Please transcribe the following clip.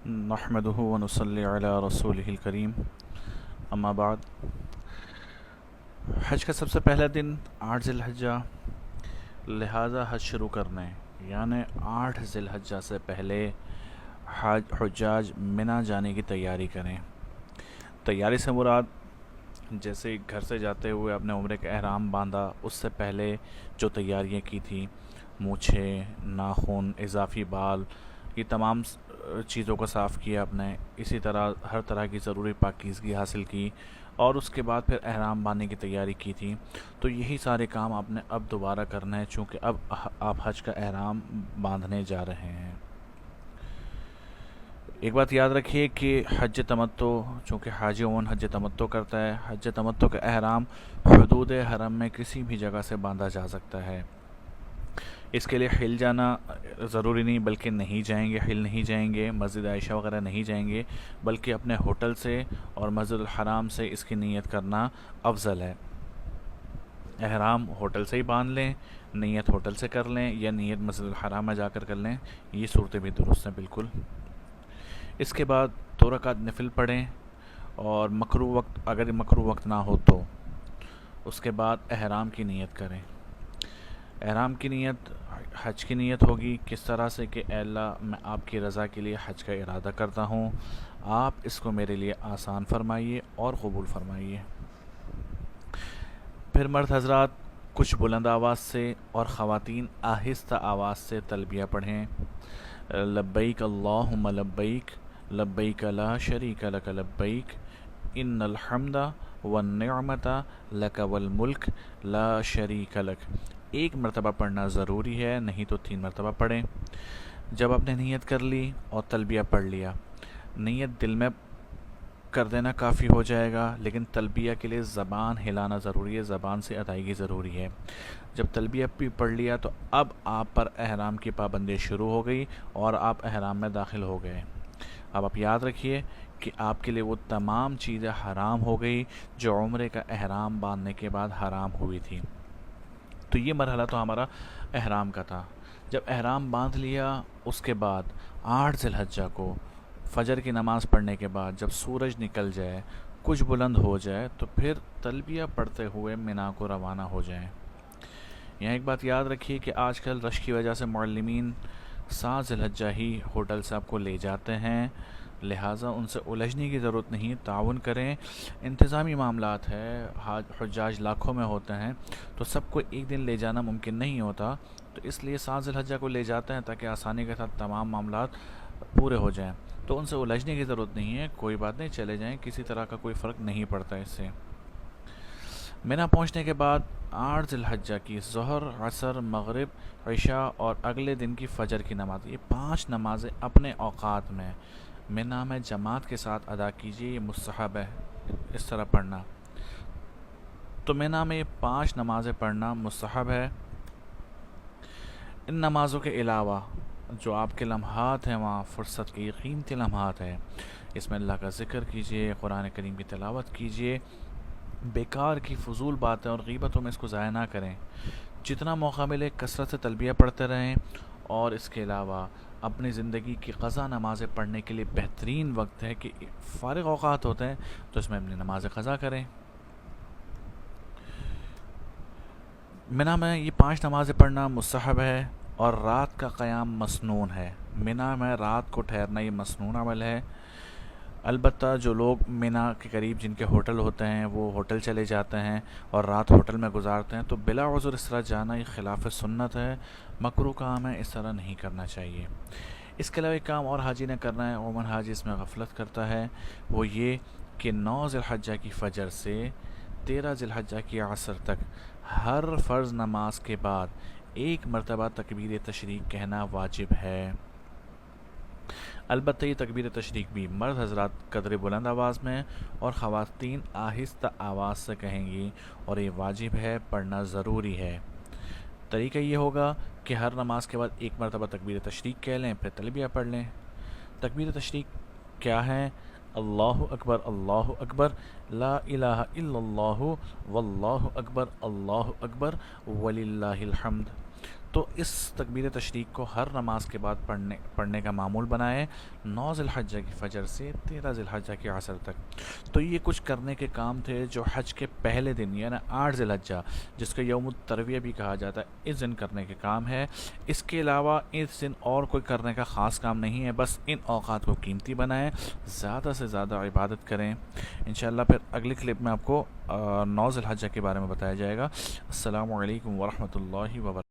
نحمده ونصلي علی رسوله الکریم اما بعد۔ حج کا سب سے پہلا دن 8 ذی الحجہ، لہٰذا حج شروع کرنے یعنی 8 ذی الحجہ سے پہلے حجاج منی جانے کی تیاری کریں۔ تیاری سے مراد جیسے گھر سے جاتے ہوئے اپنے عمرے کا احرام باندھا، اس سے پہلے جو تیاریاں کی تھیں، مونچھیں، ناخن، اضافی بال، یہ تمام چیزوں کو صاف کیا آپ نے، اسی طرح ہر طرح کی ضروری پاکیزگی حاصل کی اور اس کے بعد پھر احرام باندھنے کی تیاری کی تھی۔ تو یہی سارے کام آپ نے اب دوبارہ کرنا ہے، چونکہ اب آپ حج کا احرام باندھنے جا رہے ہیں۔ ایک بات یاد رکھیے کہ حج تمتع، چونکہ حاجی عموماً حج تمتع کرتا ہے، حج تمتع کا احرام حدود حرم میں کسی بھی جگہ سے باندھا جا سکتا ہے۔ اس کے لیے حل جانا ضروری نہیں، بلکہ نہیں جائیں گے، حل نہیں جائیں گے، مسجد عائشہ وغیرہ نہیں جائیں گے، بلکہ اپنے ہوٹل سے اور مسجد الحرام سے اس کی نیت کرنا افضل ہے۔ احرام ہوٹل سے ہی باندھ لیں، نیت ہوٹل سے کر لیں، یا نیت مسجد الحرام میں جا کر لیں، یہ صورتیں بھی درست ہیں بالکل۔ اس کے بعد 2 رکعت نفل پڑھیں، اور مکروہ وقت اگر مکروہ وقت نہ ہو تو اس کے بعد احرام کی نیت کریں۔ احرام کی نیت حج کی نیت ہوگی، کس طرح سے کہ اے اللہ، میں آپ کی رضا کے لیے حج کا ارادہ کرتا ہوں، آپ اس کو میرے لیے آسان فرمائیے اور قبول فرمائیے۔ پھر مرد حضرات کچھ بلند آواز سے اور خواتین آہستہ آواز سے تلبیہ پڑھیں۔ لبیک اللہم لبیک، لبیک لا شریک لک لبیک، ان الحمد والنعمت لک والملک لا شریک لک۔ 1 مرتبہ پڑھنا ضروری ہے، نہیں تو 3 مرتبہ پڑھیں۔ جب آپ نے نیت کر لی اور تلبیہ پڑھ لیا، نیت دل میں کر دینا کافی ہو جائے گا، لیکن تلبیہ کے لیے زبان ہلانا ضروری ہے، زبان سے ادائیگی ضروری ہے۔ جب تلبیہ بھی پڑھ لیا تو اب آپ پر احرام کی پابندی شروع ہو گئی اور آپ احرام میں داخل ہو گئے۔ اب آپ یاد رکھیے کہ آپ کے لیے وہ تمام چیزیں حرام ہو گئی جو عمرے کا احرام باندھنے کے بعد حرام ہوئی تھی۔ تو یہ مرحلہ تو ہمارا احرام کا تھا۔ جب احرام باندھ لیا، اس کے بعد 8 ذی الحجہ کو فجر کی نماز پڑھنے کے بعد جب سورج نکل جائے، کچھ بلند ہو جائے، تو پھر تلبیہ پڑھتے ہوئے منی کو روانہ ہو جائیں۔ یہاں ایک بات یاد رکھیے کہ آج کل رش کی وجہ سے معلمین 7 ذی الحجہ ہی ہوٹل سے آپ کو لے جاتے ہیں، لہٰذا ان سے الجھنے کی ضرورت نہیں، تعاون کریں۔ انتظامی معاملات ہے، حجاج لاکھوں میں ہوتے ہیں، تو سب کو ایک دن لے جانا ممکن نہیں ہوتا، تو اس لیے 7 ذی الحجہ کو لے جاتے ہیں تاکہ آسانی کے ساتھ تمام معاملات پورے ہو جائیں۔ تو ان سے الجھنے کی ضرورت نہیں ہے، کوئی بات نہیں، چلے جائیں، کسی طرح کا کوئی فرق نہیں پڑتا اس سے۔ منی پہنچنے کے بعد 8 ذی الحجہ کی ظہر، عصر، مغرب، عشاء اور اگلے دن کی فجر کی نماز، یہ 5 نمازیں اپنے اوقات میں منی میں جماعت کے ساتھ ادا کیجیے، یہ مستحب ہے اس طرح پڑھنا۔ تو منی میں 5 نمازیں پڑھنا مستحب ہے۔ ان نمازوں کے علاوہ جو آپ کے لمحات ہیں، وہاں فرصت کے قیمتی لمحات ہیں، اس میں اللہ کا ذکر کیجیے، قرآن کریم کی تلاوت کیجیے، بیکار کی فضول باتیں اور غیبتوں میں اس کو ضائع نہ کریں۔ جتنا موقع ملے کثرت سے تلبیہ پڑھتے رہیں، اور اس کے علاوہ اپنی زندگی کی قضا نمازیں پڑھنے کے لیے بہترین وقت ہے کہ فارغ اوقات ہوتے ہیں تو اس میں اپنی نماز قضا کریں۔ منی میں یہ 5 نمازیں پڑھنا مستحب ہے، اور رات کا قیام مسنون ہے۔ منی میں رات کو ٹھہرنا یہ مسنون عمل ہے۔ البتہ جو لوگ منی کے قریب جن کے ہوٹل ہوتے ہیں، وہ ہوٹل چلے جاتے ہیں اور رات ہوٹل میں گزارتے ہیں، تو بلا عذر اس طرح جانا یہ خلاف سنت ہے، مکروہ کام ہے، اس طرح نہیں کرنا چاہیے۔ اس کے علاوہ ایک کام اور حاجی نے کرنا ہے، عموماً حاجی اس میں غفلت کرتا ہے، وہ یہ کہ 9 ذی الحجہ کی فجر سے 13 ذی الحجہ کی عصر تک ہر فرض نماز کے بعد 1 مرتبہ تکبیر تشریق کہنا واجب ہے۔ البتہ یہ تکبیر تشریق بھی مرد حضرات قدر بلند آواز میں اور خواتین آہستہ آواز سے کہیں گی، اور یہ واجب ہے، پڑھنا ضروری ہے۔ طریقہ یہ ہوگا کہ ہر نماز کے بعد 1 مرتبہ تکبیر تشریق کہہ لیں، پھر تلبیہ پڑھ لیں۔ تکبیر تشریق کیا ہے؟ اللہ اکبر، اللہ اکبر، لا الہ الا اللہ، واللہ اکبر، اللہ اکبر، وللہ الحمد۔ تو اس تکبیر تشریق کو ہر نماز کے بعد پڑھنے کا معمول بنائیں 9 ذی الحجہ کی فجر سے 13 ذی الحجہ کے عصر تک۔ تو یہ کچھ کرنے کے کام تھے جو حج کے پہلے دن یعنی 8 ذی الحجہ جس کو یوم الترویہ بھی کہا جاتا ہے اس دن کرنے کے کام ہے۔ اس کے علاوہ اس دن اور کوئی کرنے کا خاص کام نہیں ہے، بس ان اوقات کو قیمتی بنائیں، زیادہ سے زیادہ عبادت کریں۔ انشاءاللہ پھر اگلی کلپ میں آپ کو 9 ذی الحجہ کے بارے میں بتایا جائے گا۔ السلام علیکم ورحمۃ اللہ وبرکاتہ۔